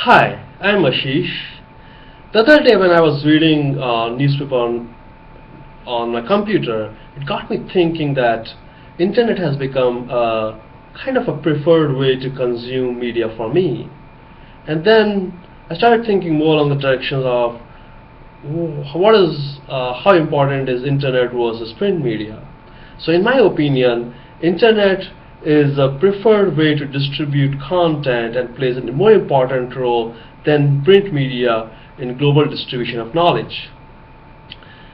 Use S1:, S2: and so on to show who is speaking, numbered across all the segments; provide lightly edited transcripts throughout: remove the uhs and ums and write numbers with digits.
S1: Hi, I'm Ashish. The other day when I was reading newspaper on my computer, it got me thinking that internet has become a kind of a preferred way to consume media for me. And then I started thinking more along the directions of how important is internet versus print media. So in my opinion, internet is a preferred way to distribute content and plays a more important role than print media in global distribution of knowledge.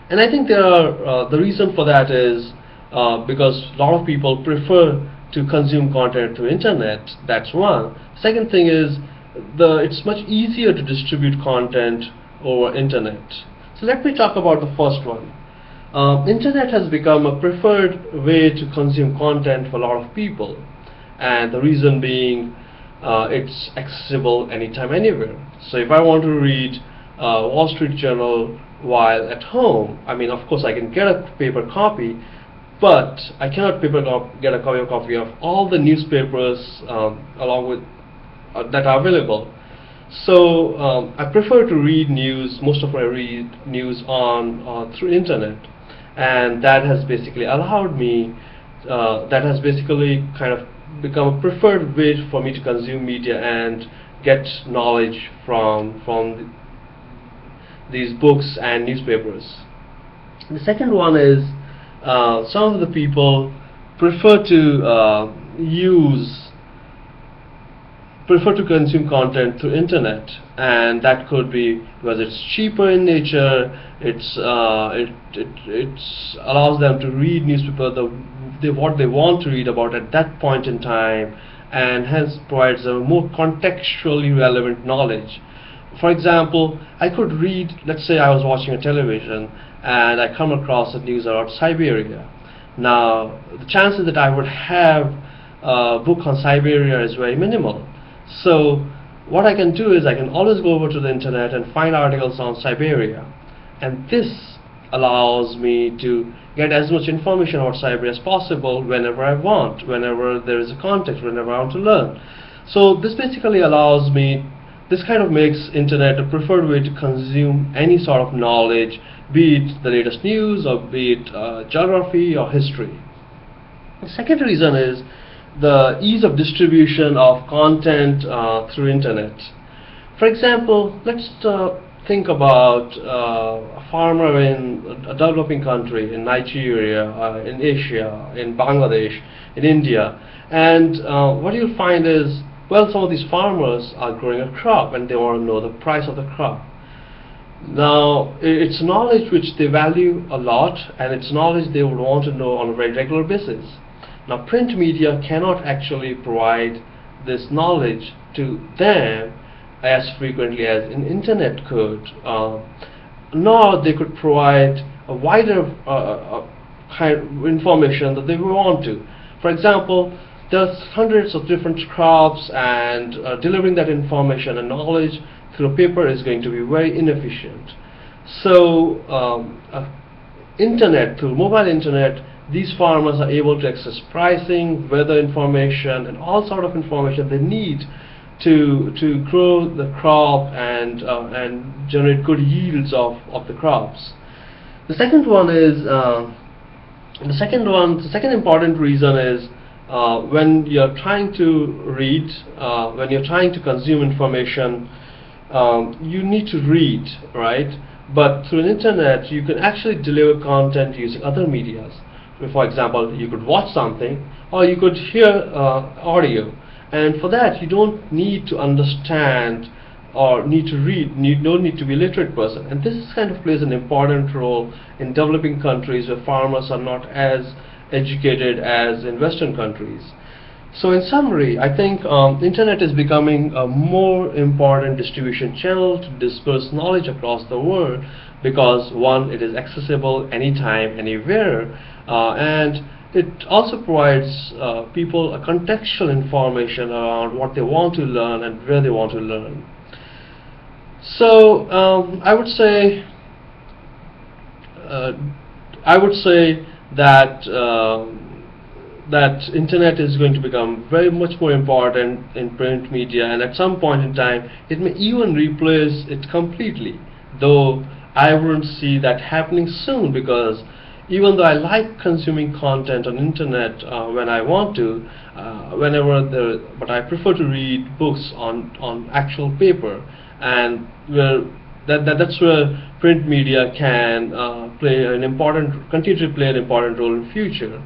S1: And I think the reason for that is because a lot of people prefer to consume content through internet. That's one. Second thing is it's much easier to distribute content over internet. So let me talk about the first one. Internet has become a preferred way to consume content for a lot of people, and the reason being it's accessible anytime, anywhere. So if I want to read Wall Street Journal while at home, I mean, of course, I can get a paper copy, but I cannot get a copy of all the newspapers along with that are available. So I prefer to read news. Most of I read news on through internet, and that has basically allowed me. That has basically kind of become a preferred way for me to consume media and get knowledge from these books and newspapers. The second one is some of the people prefer to consume content through internet, and that could be because it's cheaper in nature. It allows them to read newspaper what they want to read about at that point in time, and hence provides a more contextually relevant knowledge. For example, I could read, let's say I was watching a television and I come across the news about Siberia. Now the chances that I would have a book on Siberia is very minimal. So what I can do is I can always go over to the internet and find articles on Siberia, and this allows me to get as much information about Siberia as possible whenever I want, whenever there is a context, whenever I want to learn. So this basically allows me, this kind of makes internet a preferred way to consume any sort of knowledge, be it the latest news or be it geography or history. The second reason is the ease of distribution of content through internet. For example, let's think about a farmer in a developing country, in Nigeria, in Asia, in Bangladesh, in India, and what you'll find is, well, some of these farmers are growing a crop and they want to know the price of the crop. Now, it's knowledge which they value a lot, and it's knowledge they would want to know on a very regular basis. Now, print media cannot actually provide this knowledge to them as frequently as an internet could, nor they could provide a wider kind of information that they would want to. For example, there's hundreds of different crops, and delivering that information and knowledge through a paper is going to be very inefficient. So internet, through mobile internet, these farmers are able to access pricing, weather information, and all sort of information they need to grow the crop and generate good yields of the crops. The second one is the second important reason is when you're trying to read, when you're trying to consume information, you need to read, right? But through an internet, you can actually deliver content using other medias. For example, you could watch something, or you could hear audio, and for that you don't need to understand or need to read. You don't need to be a literate person, and this kind of plays an important role in developing countries where farmers are not as educated as in Western countries. So in summary, I think internet is becoming a more important distribution channel to disperse knowledge across the world, because one, it is accessible anytime, anywhere, and it also provides people a contextual information around what they want to learn and where they want to learn. So I would say that that internet is going to become very much more important in print media, and at some point in time it may even replace it completely, though I wouldn't see that happening soon, because even though I like consuming content on internet when I want to, but I prefer to read books on actual paper, and that's where print media can continue to play an important role in future.